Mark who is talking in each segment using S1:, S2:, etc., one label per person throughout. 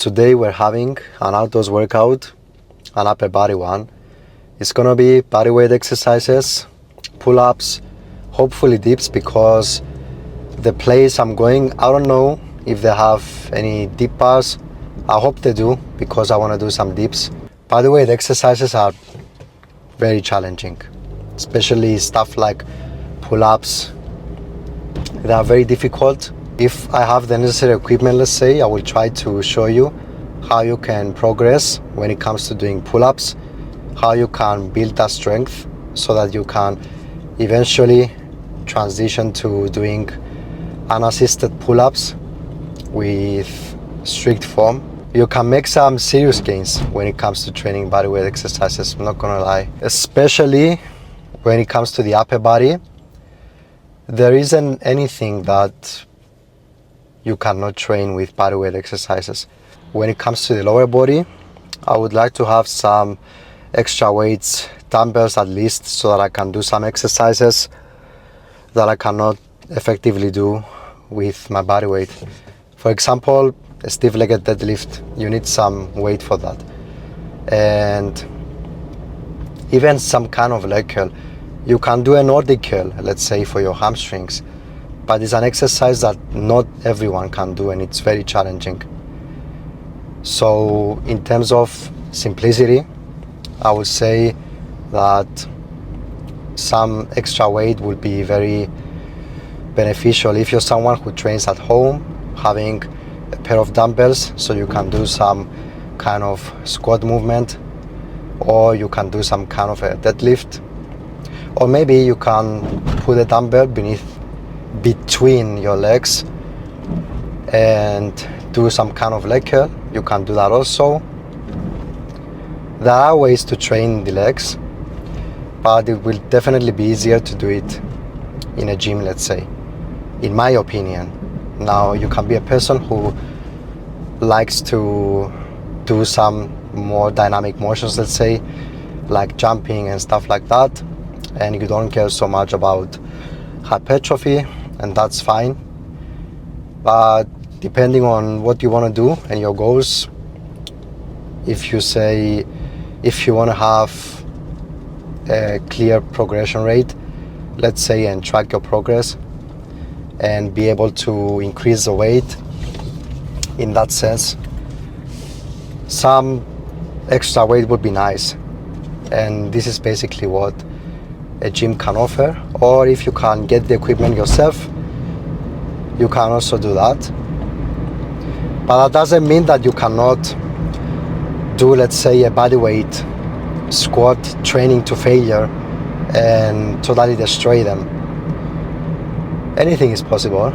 S1: today we're having an outdoors workout, an upper body one. It's gonna be body weight exercises, pull-ups, hopefully dips, because the place I'm going, I don't know if they have any dip bars. I hope they do, because I want to do some dips. Body weight exercises are very challenging, especially stuff like pull-ups. They are very difficult. If I have the necessary equipment, let's say, I will try to show you how you can progress when it comes to doing pull-ups, how you can build that strength so that you can eventually transition to doing unassisted pull-ups with strict form. You can make some serious gains when it comes to training body weight exercises, I'm not gonna lie. Especially when it comes to the upper body, there isn't anything that you cannot train with body weight exercises. When it comes to the lower body, I would like to have some extra weights, dumbbells at least, so that I can do some exercises that I cannot effectively do with my body weight. For example, a stiff-legged deadlift, you need some weight for that. And even some kind of leg curl. You can do a Nordic curl, let's say, for your hamstrings, but it's an exercise that not everyone can do, and it's very challenging. So in terms of simplicity, I would say that some extra weight would be very beneficial if you're someone who trains at home, having a pair of dumbbells so you can do some kind of squat movement, or you can do some kind of a deadlift, or maybe you can put a dumbbell between your legs and do some kind of leg curl. You can do that also. There are ways to train the legs, but it will definitely be easier to do it in a gym, let's say, in my opinion. Now, you can be a person who likes to do some more dynamic motions, let's say, like jumping and stuff like that, and you don't care so much about hypertrophy, and that's fine. But depending on what you want to do and your goals, if you want to have a clear progression rate, let's say, and track your progress and be able to increase the weight in that sense, some extra weight would be nice. And this is basically what a gym can offer. Or if you can get the equipment yourself, you can also do that. But that doesn't mean that you cannot do, let's say, a bodyweight squat training to failure and totally destroy them. Anything is possible.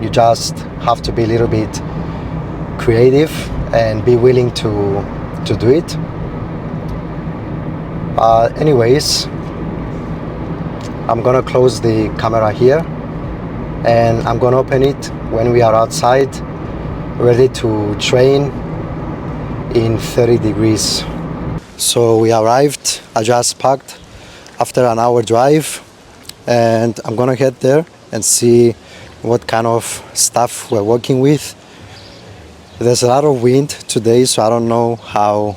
S1: You just have to be a little bit creative and be willing to do it. Anyways, I'm gonna close the camera here, and I'm gonna open it when we are outside, ready to train in 30 degrees. So we arrived. I just parked after an hour drive, and I'm gonna head there and see what kind of stuff we're working with. There's a lot of wind today, so I don't know how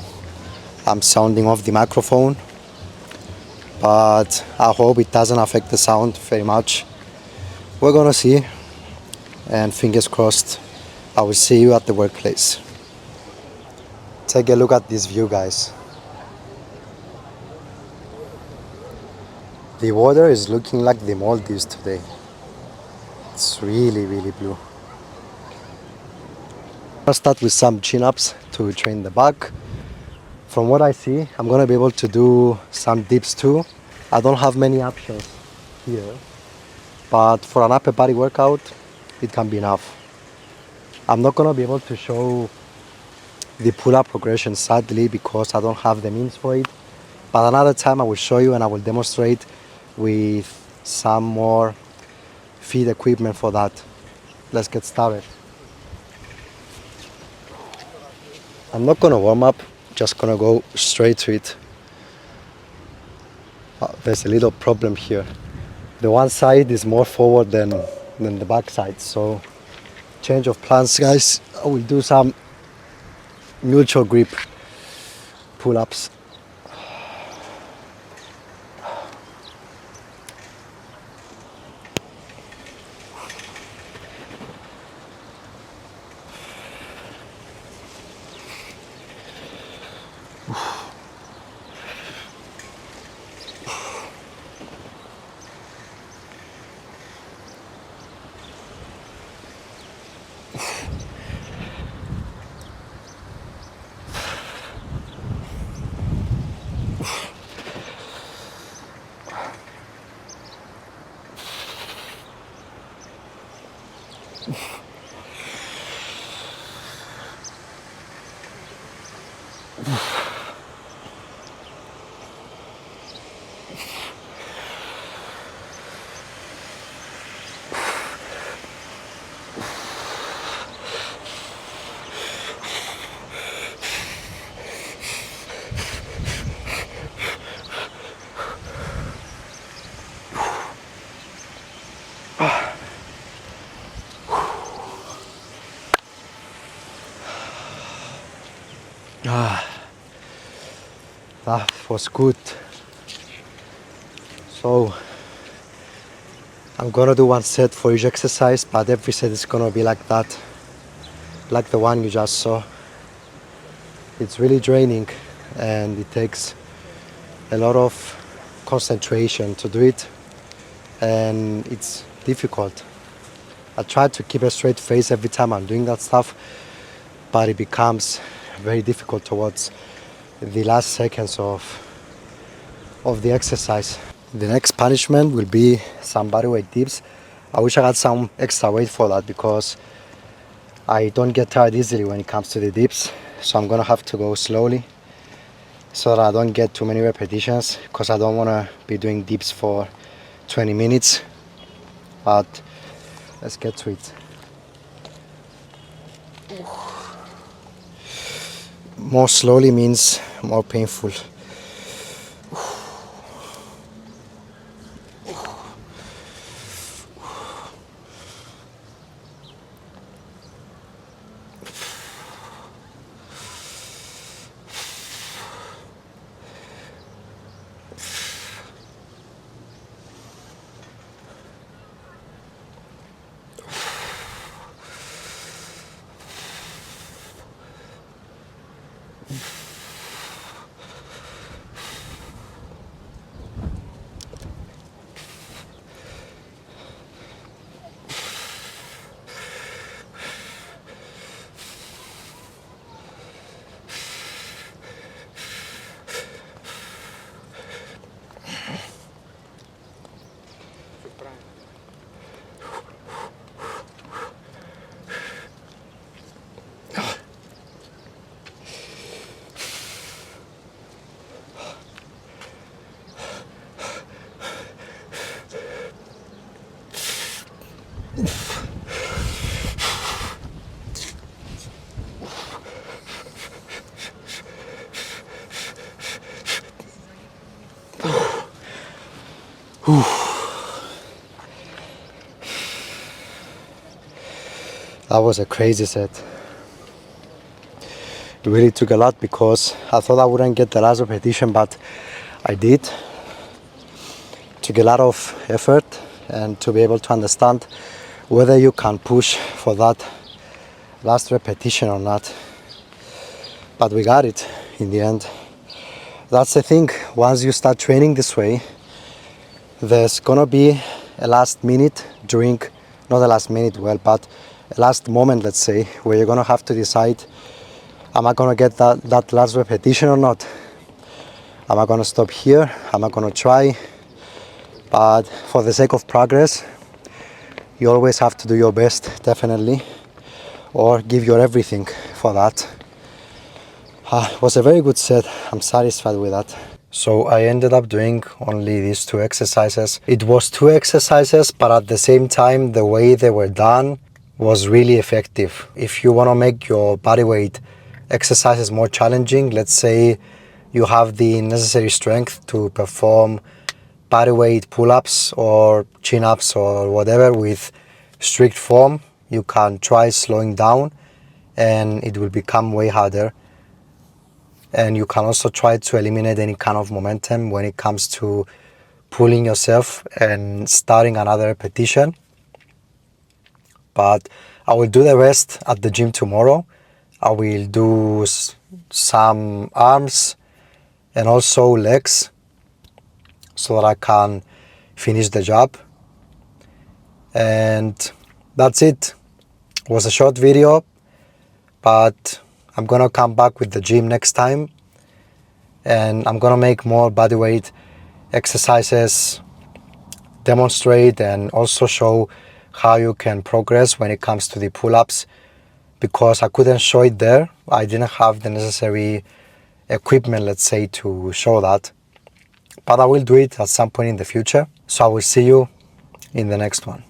S1: I'm sounding off the microphone, but I hope it doesn't affect the sound very much. We're gonna see, and fingers crossed, I will see you at the workplace. Take a look at this view, guys. The water is looking like the Maldives today. It's really, really blue. I'll start with some chin-ups to train the back. From what I see, I'm gonna be able to do some dips too. I don't have many options here, but for an upper body workout, it can be enough. I'm not gonna be able to show the pull-up progression, sadly, because I don't have the means for it. But another time I will show you, and I will demonstrate with some more feed equipment for that. Let's get started. I'm not gonna warm up, just gonna go straight to it. There's a little problem here. The one side is more forward than the back side, so change of plans, guys. I will do some neutral grip pull-ups. That was good. So I'm gonna do one set for each exercise, but every set is gonna be like that, like the one you just saw. It's really draining and it takes a lot of concentration to do it, and it's difficult. I try to keep a straight face every time I'm doing that stuff, but it becomes very difficult towards the last seconds of the exercise. The next punishment will be some bodyweight dips. I wish I had some extra weight for that because I don't get tired easily when it comes to the dips, so I'm gonna have to go slowly so that I don't get too many repetitions, because I don't want to be doing dips for 20 minutes. But let's get to it. More slowly means more painful. That was a crazy set. It really took a lot because I thought I wouldn't get the last repetition, but I did. It took a lot of effort and to be able to understand whether you can push for that last repetition or not. But we got it in the end. That's the thing, once you start training this way, there's gonna be a last minute during, not a last minute, well, but a last moment, let's say, where you're gonna have to decide, am I gonna get that last repetition or not? Am I gonna stop here? Am I gonna try? But for the sake of progress, you always have to do your best, definitely, or give your everything for that. It was a very good set. I'm satisfied with that. So I ended up doing only these two exercises. It was two exercises, but at the same time, the way they were done was really effective. If you want to make your bodyweight exercises more challenging, let's say you have the necessary strength to perform bodyweight pull-ups or chin-ups or whatever with strict form, you can try slowing down and it will become way harder. and you can also try to eliminate any kind of momentum when it comes to pulling yourself and starting another repetition. But I will do the rest at the gym tomorrow. I will do some arms and also legs so that I can finish the job. And that's it. It was a short video, but I'm gonna come back with the gym next time, and I'm gonna make more bodyweight exercises, demonstrate and also show how you can progress when it comes to the pull-ups, because I couldn't show it there. I didn't have the necessary equipment, let's say, to show that, but I will do it at some point in the future. So I will see you in the next one.